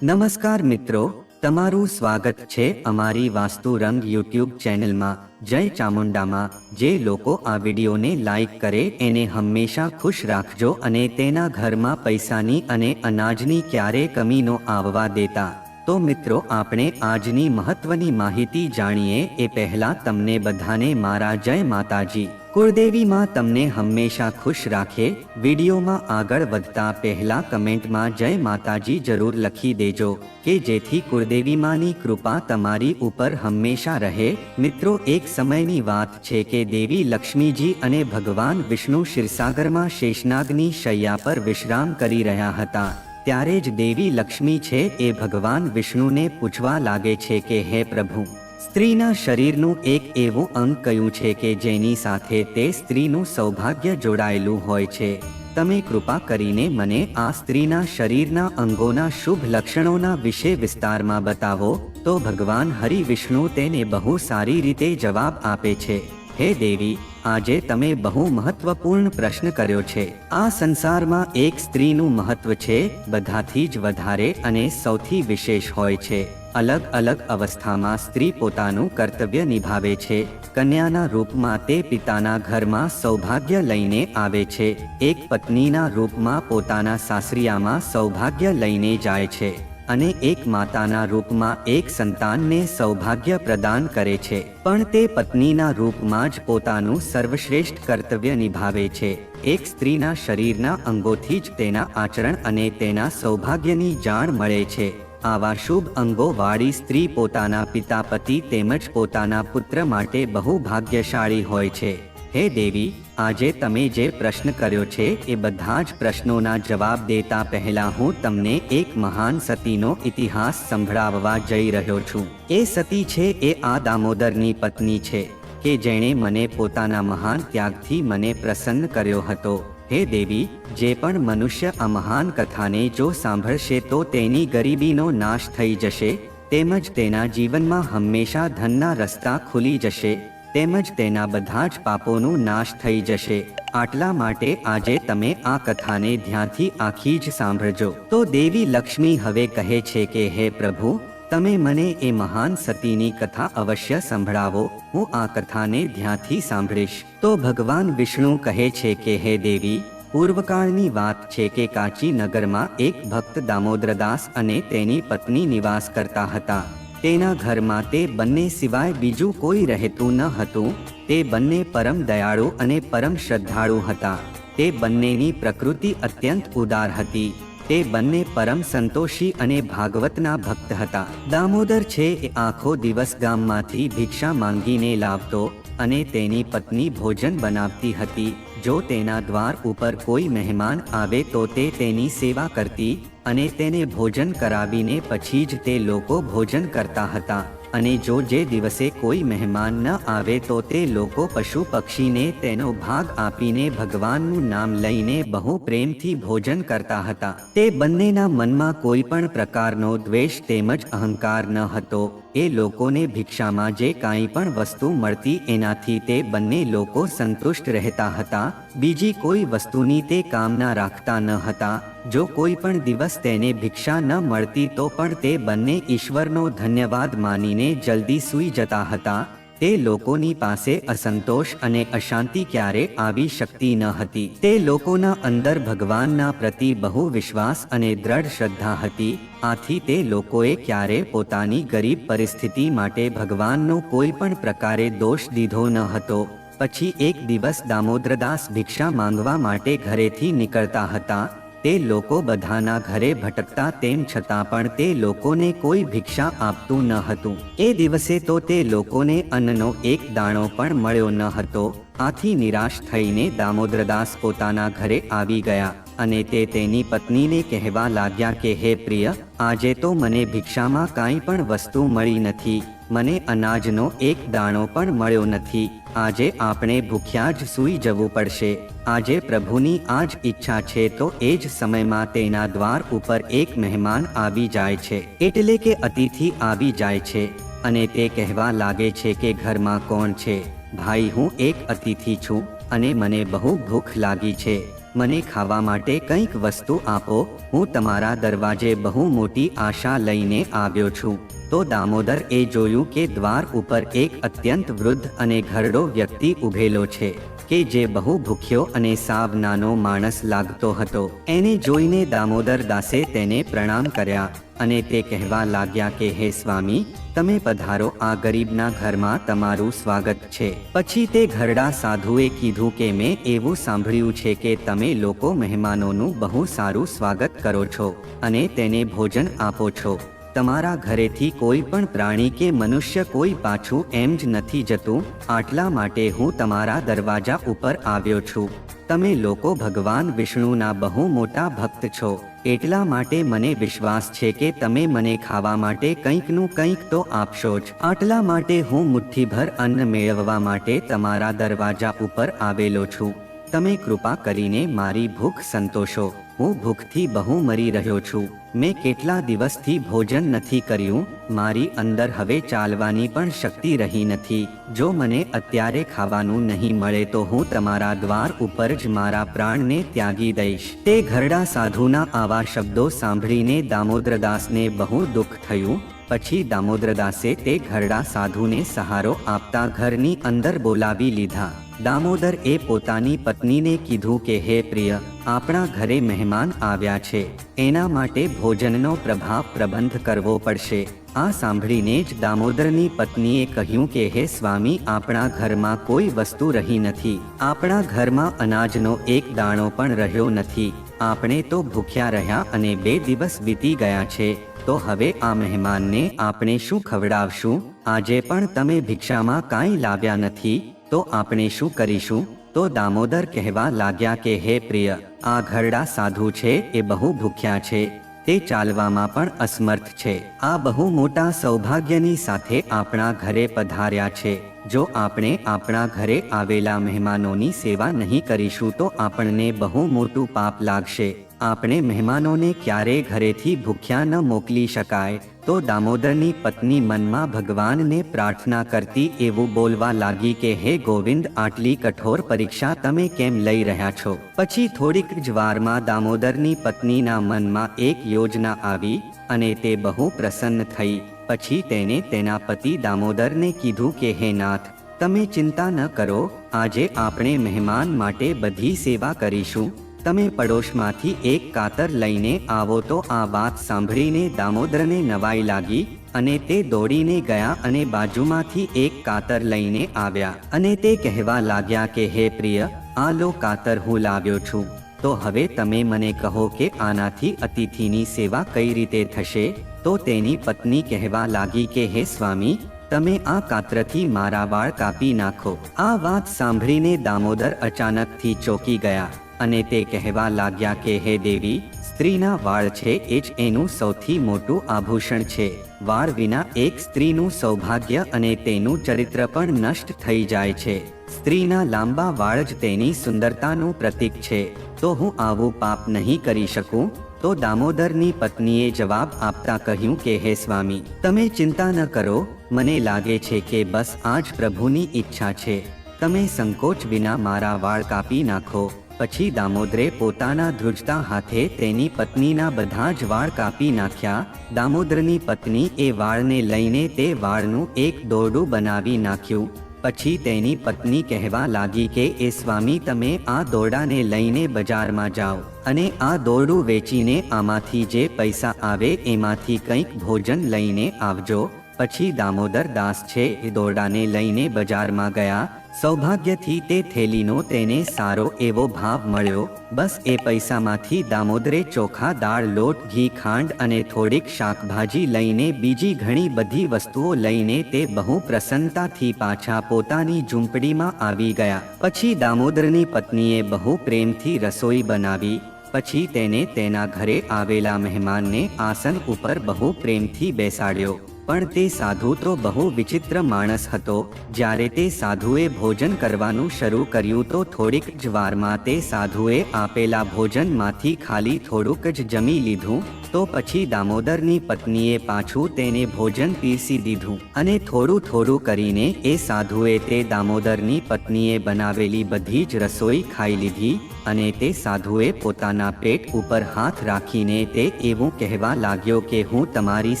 નમસ્કાર મિત્રો, તમારું સ્વાગત છે અમારી વાસ્તુ રંગ યુટ્યુબ ચેનલમાં। જય ચામુંડામાં। જે લોકો આ વિડીયોને લાઈક કરે એને હંમેશા ખુશ રાખજો અને તેના ઘરમાં પૈસાની અને અનાજની ક્યારે કમી ન આવવા દેતા। તો મિત્રો, આપણે આજની મહત્વની માહિતી જાણીએ એ પહેલા તમને બધાને મારા જય માતાજી। કુળદેવી માં તમને હંમેશા ખુશ રાખે। વિડીયોમાં આગળ વધતા પહેલા કમેન્ટમાં જય માતાજી જરૂર લખી દેજો કે જેથી કુળદેવી માની કૃપા તમારી ઉપર હંમેશા રહે। મિત્રો, એક સમયની વાત છે કે દેવી લક્ષ્મીજી અને ભગવાન વિષ્ણુ ક્ષીરસાગરમાં શેષનાગની શૈયા પર વિશ્રામ કરી રહ્યા હતા। ત્યારે જ દેવી લક્ષ્મી છે એ ભગવાન વિષ્ણુને પૂછવા લાગે છે કે હે પ્રભુ, સ્ત્રીના શરીરનું એક એવું અંગ કયું છે કે જેની સાથે તે સ્ત્રીનું સૌભાગ્ય જોડાયેલું હોય છે? તમે કૃપા કરીને મને આ સ્ત્રીના શરીરના અંગોના શુભ લક્ષણોના વિશે વિસ્તારમાં બતાવો। તો ભગવાન હરિ વિષ્ણુ તેને બહુ સારી રીતે જવાબ આપે છે। હે દેવી, આજે તમે બહુ મહત્વપૂર્ણ પ્રશ્ન કર્યો છે। આ સંસારમાં એક સ્ત્રીનું મહત્વ છે બધાથી જ વધારે અને સૌથી વિશેષ હોય છે। અલગ અલગ અવસ્થામાં સ્ત્રી પોતાનું કર્તવ્ય નિભાવે છે। કન્યાના રૂપમાં તે પિતાના ઘરમાં સૌભાગ્ય લઈને આવે છે। એક પત્નીના રૂપમાં પોતાના સાસરિયામાં સૌભાગ્ય લઈને જાય છે અને એક માતાના રૂપમાં એક સંતાનને સૌભાગ્ય પ્રદાન કરે છે। પણ તે પત્નીના રૂપમાં જ પોતાનું સર્વશ્રેષ્ઠ કર્તવ્ય નિભાવે છે। એક સ્ત્રીના શરીરના અંગોથી જ તેના આચરણ અને તેના સૌભાગ્યની જાણ મળે છે। આવા શુભ અંગો વાળી સ્ત્રી પોતાના પિતા, પતિ તેમજ પોતાના પુત્ર માટે બહુ ભાગ્યશાળી હોય છે। હે દેવી, આજે તમે જે પ્રશ્ન કર્યો છે એ બધા જ પ્રશ્નોના જવાબ દેતા પહેલા હું તમને એક મહાન સતીનો ઇતિહાસ સંભળાવવા જઈ રહ્યો છું। એ સતી છે એ આ દામોદરની પત્ની છે કે જેણે મને પોતાના મહાન ત્યાગથી મને પ્રસન્ન કર્યો હતો। હે દેવી, જે પણ મનુષ્ય આ મહાન કથાને જો સાંભળશે તો તેની ગરીબીનો નાશ થઈ જશે, તેમજ તેના જીવનમાં હંમેશા ધનના રસ્તા ખુલી જશે, તેમજ તેના બધા જ પાપોનું નાશ થઈ જશે। આટલા માટે આજે તમે આ કથાને ધ્યાનથી આખી જ સાંભળજો। તો દેવી લક્ષ્મી હવે કહે છે કે હે પ્રભુ, તમે મને એ મહાન સતીની કથા અવશ્ય સંભળાવો। હું આ કથાને ધ્યાનથી સાંભળીશ। તો ભગવાન વિષ્ણુ કહે છે કે હે દેવી, પૂર્વકાળની વાત છે કે કાંચી નગરમાં એક ભક્ત દામોદરદાસ અને તેની પત્ની નિવાસ કરતા હતા। તેના ઘરમાં તે બંને સિવાય બીજું કોઈ રહેતું ન હતું। તે બંને પરમ દયાળુ અને પરમ શ્રદ્ધાળુ હતા। તે બંનેની પ્રકૃતિ અત્યંત ઉદાર હતી। તે બંને પરમ સંતોષી અને ભાગવતના ભક્ત હતા। દામોદર છે એ આખો દિવસ ગામમાંથી ભિક્ષા માંગીને લાવતો અને તેની પત્ની ભોજન બનાવતી હતી। જો તેના દ્વાર ઉપર કોઈ મહેમાન આવે તો તે તેની સેવા કરતી અને તેને ભોજન કરાવીને પછી જ તે લોકો ભોજન કરતા હતા। અને જો જે દિવસે કોઈ મહેમાન ન આવે તો તે લોકો પશુ પક્ષીને તેનો ભાગ આપીને ભગવાનનું નામ લઈને બહુ પ્રેમથી ભોજન કરતા હતા। તે બંનેના મનમાં કોઈ પણ પ્રકારનો દ્વેષ તેમજ અહંકાર ન હતો। એ લોકોને ભિક્ષામાં જે કાંઈ પણ વસ્તુ મળતી એનાથી તે બંને લોકો સંતુષ્ટ રહેતા હતા। બીજી કોઈ વસ્તુની તે કામના રાખતા ન હતા। જો કોઈ પણ દિવસ તેને ભિક્ષા ન મળતી તો પણ તે બંને ઈશ્વરનો ધન્યવાદ માનીને જલ્દી સૂઈ જતા હતા। તે લોકોની પાસે અસંતોષ અને અશાંતિ ક્યારે આવી શકતી ન હતી। તે લોકોના અંદર ભગવાનના પ્રતિ બહુ વિશ્વાસ અને દ્રઢ શ્રદ્ધા હતી। આથી તે લોકોએ ક્યારે પોતાની ગરીબ પરિસ્થિતિ માટે ભગવાનનો કોઈ પણ પ્રકારે દોષ દીધો ન હતો। પછી એક દિવસ દામોદરદાસ ભિક્ષા માંગવા માટે ઘરેથી નીકળતા હતા। તે લોકો બધાના ઘરે ભટકતા તેમ છતાં પણ તે લોકોને કોઈ ભિક્ષા આપતું ન હતું। એ દિવસે તો તે લોકોને અન્નનો એક દાણો પણ મળ્યો ન હતો। આથી નિરાશ થઈને દામોદરદાસ પોતાના ઘરે આવી ગયા અને તે તેની પત્નીને કહેવા લાગ્યા કે હે પ્રિય, આજે તો મને ભિક્ષામાં કાંઈ પણ વસ્તુ મળી નથી। મને અનાજનો એક દાણો પણ મળ્યો નથી। આજે આપણે ભૂખ્યા જ સૂઈ જવું પડશે। આજે પ્રભુની આ જ ઈચ્છા છે તો એ જ સમયમાં તેના દ્વાર ઉપર એક મહેમાન આવી જાય છે, એટલે કે અતિથિ આવી જાય છે અને તે કહેવા લાગે છે કે ઘરમાં કોણ છે? ભાઈ, હું એક અતિથિ છું અને મને બહુ ભૂખ લાગી છે। મને ખાવા માટે કંઈક વસ્તુ આપો, હું તમારા દરવાજે બહુ મોટી આશા લઈને આવ્યો છું. તો દામોદર એ જોયું કે દ્વાર ઉપર એક અત્યંત વૃદ્ધ અને ઘરડો વ્યક્તિ ઊભેલો છે કે જે બહુ ભૂખ્યો અને સાવ નાનો માણસ લાગતો હતો. એને જોઈને દામોદર દાસે તેને પ્રણામ કર્યા અને તે કહેવા લાગ્યા કે હે સ્વામી, તમે પધારો, આ ગરીબના ઘરમાં તમારું સ્વાગત છે. પછી તે ઘરડા સાધુએ કીધું કે મેં એવું સાંભળ્યું છે કે તમે લોકો મહેમાનોનું બહુ સારું સ્વાગત કરો છો અને તેને ભોજન આપો છો. તમારા ઘરેથી કોઈ પણ પ્રાણી કે મનુષ્ય કોઈ પાછું એમ જ નથી જતું. આટલા માટે હું તમારા દરવાજા ઉપર આવ્યો છું. તમે લોકો ભગવાન વિષ્ણુના બહુ મોટા ભક્ત છો, એટલા માટે મને વિશ્વાસ છે કે તમે મને ખાવા માટે કંઈકનું કંઈક તો આપશો જ. આટલા માટે હું મુઠ્ઠીભર અન્ન મેળવવા માટે તમારા દરવાજા ઉપર આવેલો છું. તમે કૃપા કરીને મારી ભૂખ સંતોષો. હું ભૂખથી બહુ મરી રહ્યો છું. મેં કેટલા દિવસથી ભોજન નથી કર્યું. મારી અંદર હવે ચાલવાની પણ શક્તિ રહી નથી. જો મને અત્યારે ખાવાનું નહીં મળે તો હું તમારા દ્વાર ઉપર જ મારા પ્રાણને ત્યાગી દઈશ. તે ઘરડા સાધુના આવા શબ્દો સાંભળીને દામોદરદાસને બહુ દુઃખ થયું. પછી દામોદરદાસે તે ઘરડા સાધુને સહારો આપતા ઘરની અંદર બોલાવી લીધા. દામોદર એ પોતાની પત્નીને કીધું કે હે પ્રિય, આપણા ઘરે મહેમાન આવ્યા છે, એના માટે ભોજનનો પ્રબંધ કરવો પડશે. આ સાંભળીને જ દામોદરની પત્નીએ કહ્યું કે હે સ્વામી, આપણા ઘરમાં કોઈ વસ્તુ રહી નથી. આપણા ઘરમાં અનાજનો એક દાણો પણ રહ્યો નથી. આપણે તો ભૂખ્યા રહ્યા અને 2 દિવસ વીતી ગયા છે. તો હવે આ મહેમાનને આપણે શું ખવડાવશું? આજે પણ તમે ભિક્ષામાં કાંઈ લાવ્યા નથી, તો આપણે શું કરીશું? તો દામોદર કહેવા લાગ્યા કે હે પ્રિય, આ ઘરડા સાધુ છે એ બહુ ભૂખ્યા છે. તે ચાલવામાં પણ અસમર્થ છે. આ બહુ મોટા સૌભાગ્યની સાથે આપણા ઘરે પધાર્યા છે. જો આપણે આપણા ઘરે આવેલા મહેમાનોની સેવા નહીં કરીશું તો આપણને બહુ મોટું પાપ લાગશે. આપણે મહેમાનોને ક્યારેય ઘરેથી ભૂખ્યા ન મોકલી શકાય. તો દામોદરની પત્ની મનમાં ભગવાનને પ્રાર્થના કરતી એવું બોલવા લાગી કે હે ગોવિંદ, આટલી કઠોર પરીક્ષા તમે કેમ લઈ રહ્યા છો? પછી થોડીક જ વારમાં દામોદરની પત્નીના મનમાં એક યોજના આવી અને તે બહુ પ્રસન્ન થઈ. પછી તેને તેના પતિ દામોદરને કીધું કે હે નાથ, તમે ચિંતા ન કરો, આજે આપણે મહેમાન માટે બધી સેવા કરીશું. તમે પડોશમાંથી એક કાતર લઈને આવો. તો આ વાત સાંભળીને દામોદરને નવાઈ લાગી અને તે દોડીને ગયા અને બાજુમાંથી એક કાતર લઈને આવ્યા અને તે કહેવા લાગ્યા કે હે પ્રિય, આ લો કાતર હું લાવ્યો છું. તો હવે તમે મને કહો કે આનાથી અતિથિની સેવા કઈ રીતે થશે? તો તેની પત્ની કહેવા લાગી કે હે સ્વામી, તમે આ કાતરથી મારા વાળ કાપી નાખો. આ વાત સાંભળીને દામોદર અચાનકથી ચોંકી ગયા અને તે કહેવા લાગ્યા કે હે દેવી, સ્ત્રીના વાળ છે એ જ એનું સૌથી મોટું આભૂષણ છે. વાળ વિના એક સ્ત્રીનું સૌભાગ્ય અને તેનું ચરિત્ર પણ નષ્ટ થઈ જાય છે. સ્ત્રીના લાંબા વાળ જ તેની સુંદરતાનું પ્રતીક છે. તો હું આવું પાપ નહીં કરી શકું? તો દામોદરની પત્નીએ જવાબ આપતા કહ્યું કે હે સ્વામી, તમે ચિંતા ન કરો. મને લાગે છે કે બસ આ જ પ્રભુની ઈચ્છા છે. તમે સંકોચ વિના મારા વાળ કાપી નાખો. પછી દામોદરે પોતાના ધ્રુજતા હાથે તેની પત્નીના બધા જ વાળ કાપી નાખ્યા. દામોદરની પત્ની એ વાળને લઈને તે વાળનું એક દોરડું બનાવી નાખ્યું. પછી તેની પત્ની કહેવા લાગી કે એ સ્વામી, તમે આ દોરડાને લઈને બજારમાં જાઓ અને આ દોરડું વેચીને આમાંથી જે પૈસા આવે એમાંથી કંઈક ભોજન લઈને આવજો. પછી દામોદર દાસ છે એ દોરડાને લઈને બજારમાં ગયા. સૌભાગ્યથી તે થેલીનો તેને સારો એવો ભાવ મળ્યો. બસ એ પૈસામાંથી દામોદરે ચોખા, દાળ, લોટ, ઘી, ખાંડ અને થોડીક શાકભાજી લઈને બીજી ઘણી બધી વસ્તુઓ લઈને તે બહુ પ્રસન્નતાથી પાછા પોતાની ઝૂંપડીમાં આવી ગયા. પછી દામોદરની પત્નીએ બહુ પ્રેમથી રસોઈ બનાવી. પછી તેને તેના ઘરે આવેલા મહેમાનને આસન ઉપર બહુ પ્રેમથી બેસાડ્યો. પણ તે સાધુ તો બહુ વિચિત્ર માણસ હતો. જ્યારે તે સાધુએ ભોજન કરવાનું શરૂ કર્યું તો થોડીક જ વારમાં તે સાધુએ આપેલા ભોજનમાંથી ખાલી થોડુંક જ જમી લીધું તો પછી દામોદરની પત્નીએ પાછું તેને ભોજન પીરસી દીધું અને થોડું થોડું કરીને એ સાધુએ તે દામોદરની પત્નીએ બનાવેલી બધી જ રસોઈ ખાઈ લીધી અને તે સાધુએ પોતાના પેટ ઉપર હાથ રાખીને તે એવું કહેવા લાગ્યો કે હું તમારી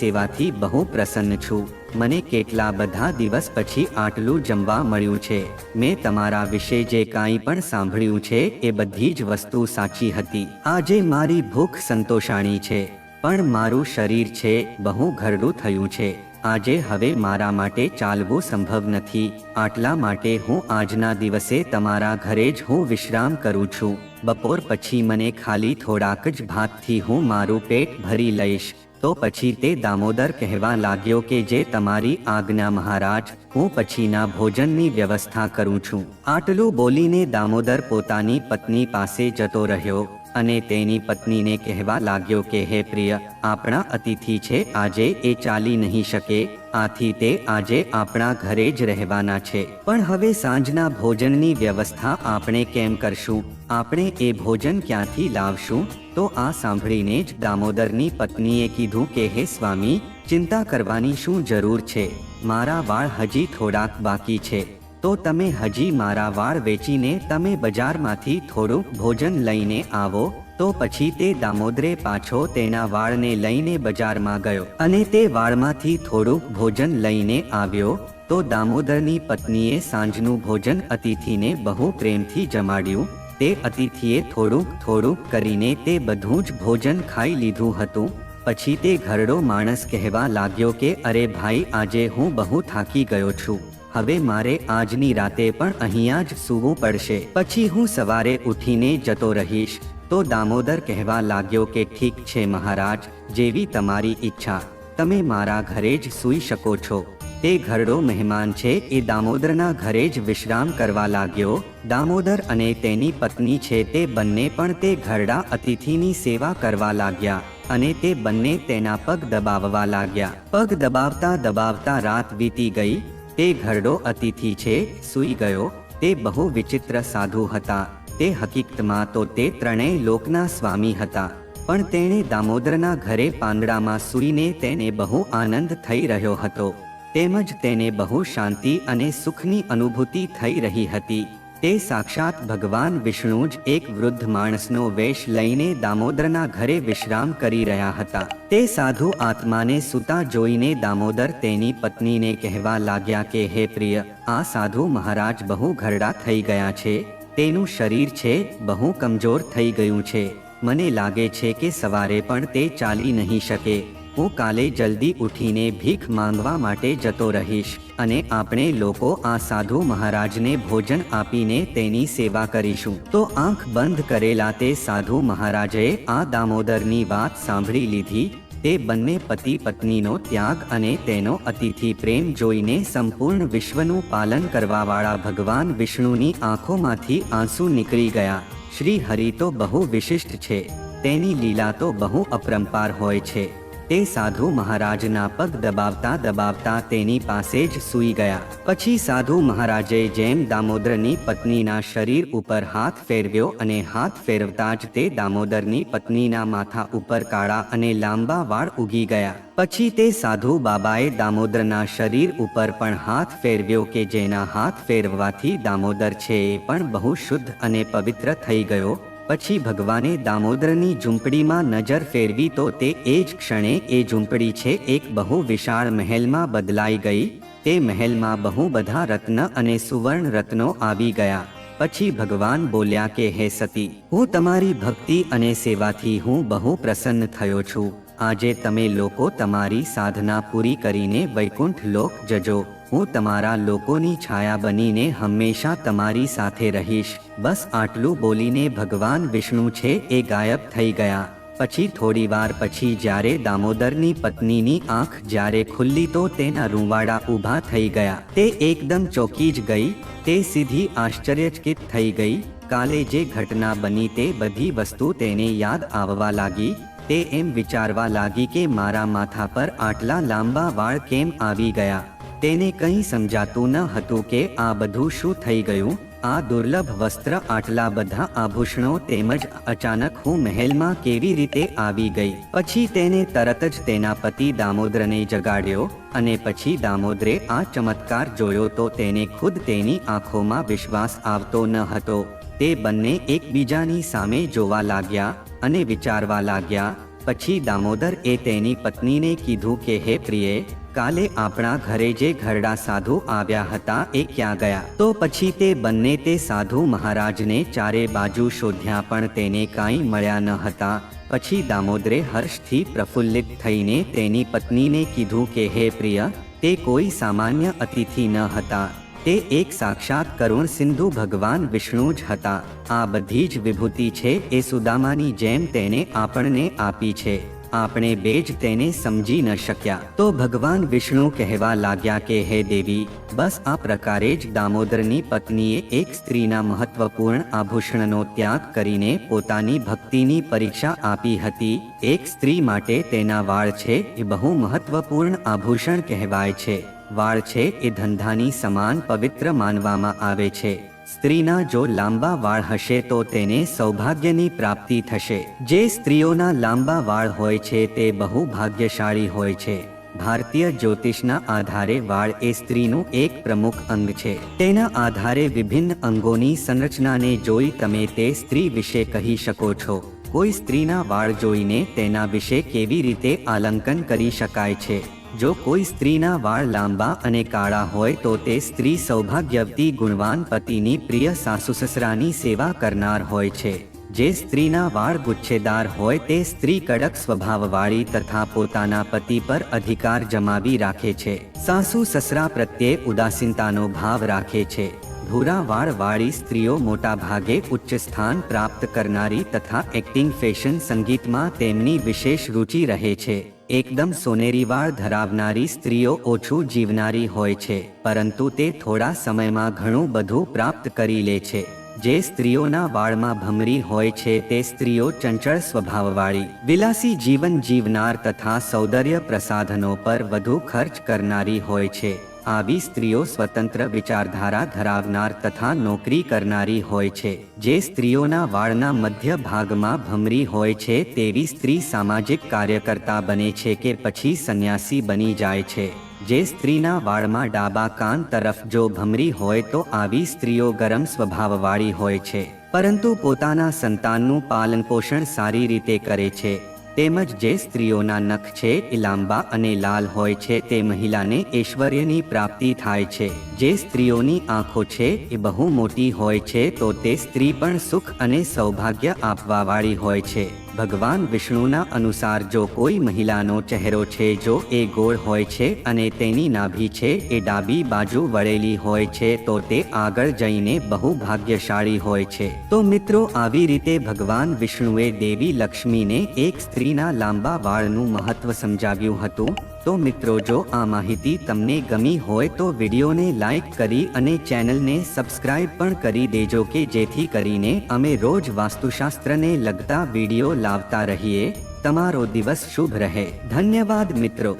સેવાથી બહુ પ્રસન્ન છું. મને કેટલા બધા દિવસ પછી આટલું જમવા મળ્યું છે. મેં તમારા વિશે જે કાંઈ પણ સાંભળ્યું છે એ બધી જ વસ્તુ સાચી હતી. આજે મારી ભૂખ સંતોષાણી છે, પણ મારું શરીર છે બહુ ઘરડું થયું છે. આજે હવે મારા માટે ચાલવું સંભવ નથી. આટલા માટે હું આજના દિવસે તમારા ઘરે જ હું વિશ્રામ કરું છું. બપોર પછી મને ખાલી થોડાક જ ભાતથી હું મારું પેટ ભરી લઈશ. તો પછી તે દામોદર કહેવા લાગ્યો કે જે તમારી આજ્ઞા મહારાજ, હું પછીના ભોજનની વ્યવસ્થા કરું છું. આટલું બોલીને દામોદર પોતાની પત્ની પાસે જતો રહ્યો અને તેની પત્નીને કહેવા લાગ્યો કે હે પ્રિય, આપણા અતિથિ છે, આજે એ ચાલી નહીં શકે, આથી તે આજે આપણા ઘરે જ રહેવાના છે. પણ હવે સાંજના ભોજનની વ્યવસ્થા આપણે કેમ કરશું? આપણે એ ભોજન ક્યાંથી લાવશું? તો આ સાંભળીને જ દામોદરની પત્નીએ કીધું કે હે સ્વામી, ચિંતા કરવાની શું જરૂર છે? મારા વાળ હજી થોડાક બાકી છે, તો તમે હજી મારા વાળ વેચીને તમે બજારમાંથી થોડુંક ભોજન લઈને આવો. તો પછી તે દામોદરે પાછો તેના વાળને લઈને બજારમાં ગયો અને તે વાળમાંથી થોડુંક ભોજન લઈને આવ્યો. તો દામોદરની પત્નીએ સાંજનું ભોજન અતિથિને બહુ પ્રેમથી જમાડ્યું. તે અતિથિએ થોડુંક થોડુંક કરીને તે બધું જ ભોજન ખાઈ લીધું હતું. પછી તે ઘરડો માણસ કહેવા લાગ્યો કે અરે ભાઈ, આજે હું બહુ થાકી ગયો છું. હવે મારે આજની રાતે પણ અહીંયા જ સૂવું પડશે. પછી હું સવારે ઉઠીને જતો રહીશ. તો દામોદર કહેવા લાગ્યો કે ઠીક છે મહારાજ, જેવી તમારી ઈચ્છા, તમે મારા ઘરે જ સૂઈ શકો છો. તે ઘરડો મહેમાન છે એ દામોદરના ઘરે જ વિશ્રામ કરવા લાગ્યો. દામોદર અને તેની પત્ની છે તે બંને પણ તે ઘરડા અતિથિની સેવા કરવા લાગ્યા અને તે બંને તેના પગ દબાવવા લાગ્યા. પગ દબાવતા દબાવતા રાત વીતી ગઈ. તે ઘરડો અતિથિ છે સૂઈ ગયો. તે બહુ વિચિત્ર સાધુ હતા. તે હકીકતમાં તો તે ત્રણેય લોકના સ્વામી હતા, પણ તેણે દામોદરના ઘરે પાંદડામાં સૂઈને તેને બહુ આનંદ થઈ રહ્યો હતો. તેમજ તેને બહુ શાંતિ અને સુખની અનુભૂતિ થઈ રહી હતી. તે સાક્ષાત ભગવાન વિષ્ણુ જ એક વૃદ્ધ માણસનો વેશ લઈને દામોદરના ઘરે વિશ્રામ કરી રહ્યા હતા. તે સાધુ આત્માને સૂતા જોઈને દામોદર તેની પત્નીને કહેવા લાગ્યા કે હે પ્રિય, આ સાધુ મહારાજ બહુ ઘરડા થઈ ગયા છે. તેનું શરીર છે બહુ કમજોર થઈ ગયું છે. મને લાગે છે કે સવારે પણ તે ચાલી નહીં શકે. હું કાલે જલ્દી ઉઠીને ભીખ માંગવા માટે જતો રહીશ અને આપણે લોકો આ સાધુ મહારાજને ભોજન આપીને તેની સેવા કરીશું. તો આંખ બંધ કરેલા તે સાધુ મહારાજે આ દામોદરની વાત સાંભળી લીધી. તે બંને પતિ પત્નીનો ત્યાગ અને તેનો અતિથિ પ્રેમ જોઈને સંપૂર્ણ વિશ્વનું પાલન કરવાવાળા ભગવાન વિષ્ણુની આંખોમાંથી આંસુ નીકળી ગયા. શ્રી હરિ તો બહુ વિશિષ્ટ છે, તેની લીલા તો બહુ અપરંપાર હોય છે. તે સાધુ મહારાજના પગ દબાવતા દબાવતા તેની પાસે જ સૂઈ ગયા. પછી સાધુ મહારાજે જેમ દામોદરની પત્નીના શરીર ઉપર હાથ ફેરવ્યો અને હાથ ફેરવતા જ તે દામોદરની પત્નીના માથા ઉપર કાળા અને લાંબા વાળ ઉગી ગયા. પછી તે સાધુ બાબાએ દામોદરના શરીર ઉપર પણ હાથ ફેરવ્યો કે જેના હાથ ફેરવવાથી દામોદર છે એ પણ બહુ શુદ્ધ અને પવિત્ર થઈ ગયો. પછી ભગવાને દામોદરની ઝૂંપડીમાં નજર ફેરવી તો તે એ જ ક્ષણે એ ઝૂંપડી છે એક બહુ વિશાળ મહેલમાં બદલાઈ ગઈ. તે મહેલમાં બહુ બધા રત્ન અને સુવર્ણ રત્નો આવી ગયા. પછી ભગવાન બોલ્યા કે હે સતી, હું તમારી ભક્તિ અને સેવાથી હું બહુ પ્રસન્ન થયો છું. આજે તમે લોકો તમારી સાધના પૂરી કરીને વૈકુંઠ લોક જજો. હું તમારા લોકોની છાયા બનીને હંમેશા તમારી સાથે રહીશ. બસ આટલું બોલીને ભગવાન વિષ્ણુ છે એ ગાયબ થઈ ગયા. પછી થોડીવાર પછી જ્યારે દામોદરની પત્નીની આંખ જ્યારે ખુલ્લી તો તેના રૂંવાડા ઊભા થઈ ગયા. તે એકદમ ચોંકી જ ગઈ. તે સીધી આશ્ચર્યચકિત થઈ ગઈ. કાલે જે ઘટના બની તે બધી વસ્તુ તેને યાદ આવવા લાગી. તે એમ વિચારવા લાગી કે મારા માથા પર આટલા લાંબા વાળ કેમ આવી ગયા. તેને કંઈ સમજાતું ન હતું કે આ બધું શું થઈ ગયું. આ દુર્લભ વસ્ત્ર, આટલા બધા આભૂષણો, તેમજ અચાનક હું મહેલમાં કેવી રીતે આવી ગઈ? પછી તેને તરત જ તેના પતિ દામોદરને જગાડ્યો અને પછી દામોદરે આ ચમત્કાર જોયો તો તેને ખુદ તેની આંખોમાં વિશ્વાસ આવતો ન હતો. તે બંને એકબીજાની સામે જોવા લાગ્યા અને વિચારવા લાગ્યા. પછી દામોદર એ તેની પત્નીને કીધું કે હે પ્રિયે, કાલે આપણા ઘરે જે ઘરડા સાધુ આવ્યા હતા એ ક્યાં ગયા? તો પછી તે બંને તે સાધુ મહારાજને ચારે બાજુ શોધ્યા પણ તેને કાંઈ મળ્યા ન હતા. પછી દામોદરે હર્ષથી પ્રફુલ્લિત થઈને તેની પત્નીને કીધું કે હે પ્રિય, તે કોઈ સામાન્ય અતિથિ ન હતા. તે એક સાક્ષાત કરુણ સિંધુ ભગવાન વિષ્ણુ જ હતા. આ બધી જ વિભૂતિ છે એ સુદામાની જેમ તેને આપણને આપી છે. આપણે બે જ તેને સમજી ન શક્યા. તો ભગવાન વિષ્ણુ કહેવા લાગ્યા કે હે દેવી, બસ આ પ્રકારે જ દામોદરની પત્નીએ એક સ્ત્રીના મહત્વપૂર્ણ આભૂષણનો ત્યાગ કરીને પોતાની ભક્તિની પરીક્ષા આપી હતી. એક સ્ત્રી માટે તેના વાળ છે એ બહુ મહત્વપૂર્ણ આભૂષણ કહેવાય છે. વાળ છે એ ધંધાની સમાન પવિત્ર માનવામાં આવે છે. સ્ત્રીના જો લાંબા વાળ હશે તો તેને સૌભાગ્યની પ્રાપ્તિ થશે. જે સ્ત્રીઓના લાંબા વાળ હોય છે તે બહુ ભાગ્યશાળી હોય છે. ભારતીય જ્યોતિષના આધારે વાળ એ સ્ત્રીનું એક પ્રમુખ અંગ છે. તેના આધારે વિભિન્ન અંગોની સંરચનાને જોઈ તમે તે સ્ત્રી વિશે કહી શકો છો. કોઈ સ્ત્રીના વાળ જોઈને તેના વિશે કેવી રીતે આલંકન કરી શકાય છે? જો કોઈ સ્ત્રીના વાળ લાંબા અને કાળા હોય તો તે સ્ત્રી સૌભાગ્યવતી, ગુણવાન, પતિની પ્રિય, સાસુ સસરાની સેવા કરનાર હોય છે. જે સ્ત્રીના વાળ ગુચ્છેદાર હોય તે સ્ત્રી કડક સ્વભાવવાળી તથા પોતાના પતિ પર અધિકાર જમાવી રાખે છે. સાસુ સસરા પ્રત્યે ઉદાસીનતાનો ભાવ રાખે છે. ભૂરા વાળ વાળી સ્ત્રીઓ મોટા ભાગે ઉચ્ચ સ્થાન પ્રાપ્ત કરનારી તથા એક્ટિંગ, ફેશન, સંગીતમાં તેમની વિશેષ રુચિ રહે છે. એકદમ સોનેરી વાળ ધરાવનારી સ્ત્રીઓ ઓછું જીવનારી હોય છે, પરંતુ તે થોડા સમયમાં ઘણું બધું પ્રાપ્ત કરી લે છે. જે સ્ત્રીઓના વાળમાં ભમરી હોય છે તે સ્ત્રીઓ ચંચળ સ્વભાવવાળી, વિલાસી જીવન જીવનાર તથા સૌંદર્ય પ્રસાધનો પર વધુ ખર્ચ કરનારી હોય છે. આવી સ્ત્રીઓ સ્વતંત્ર વિચારધારા ધરાવનાર તથા નોકરી કરનારી હોય છે. જે સ્ત્રીઓના વાળના મધ્ય ભાગમાં ભમરી હોય છે તેવી સ્ત્રી સામાજિક કાર્યકર્તા બને છે કે પછી સંન્યાસી બની જાય છે. જે સ્ત્રીના વાળમાં ડાબા કાન તરફ જો ભમરી હોય તો આવી સ્ત્રીઓ ગરમ સ્વભાવવાળી હોય છે, પરંતુ પોતાના સંતાનનું પાલનપોષણ સારી રીતે કરે છે. તેમજ જે સ્ત્રીઓના નખ છે એ લાંબા અને લાલ હોય છે તે મહિલાને ઐશ્વર્યની પ્રાપ્તિ થાય છે. જે સ્ત્રીઓની આંખો છે એ બહુ મોટી હોય છે તો તે સ્ત્રી પણ સુખ અને સૌભાગ્ય આપવાવાળી હોય છે. ભગવાન વિષ્ણુના અનુસાર જો કોઈ મહિલાનો ચહેરો છે જો એ ગોળ હોય છે અને તેની નાભી છે એ ડાબી બાજુ વળેલી હોય છે તો તે આગળ જઈને બહુ ભાગ્યશાળી હોય છે. તો મિત્રો, આવી રીતે ભગવાન વિષ્ણુએ દેવી લક્ષ્મીને એક સ્ત્રીના લાંબા વાળનું મહત્વ સમજાવ્યું હતું. તો મિત્રો, જો આ માહિતી તમને ગમી હોય તો વિડીયોને લાઈક કરી અને ચેનલને સબસ્ક્રાઇબ પણ કરી દેજો કે જેથી કરીને અમે રોજ વાસ્તુશાસ્ત્રને લગતા વિડીયો લાવતા રહીએ. તમારો દિવસ શુભ રહે. ધન્યવાદ મિત્રો.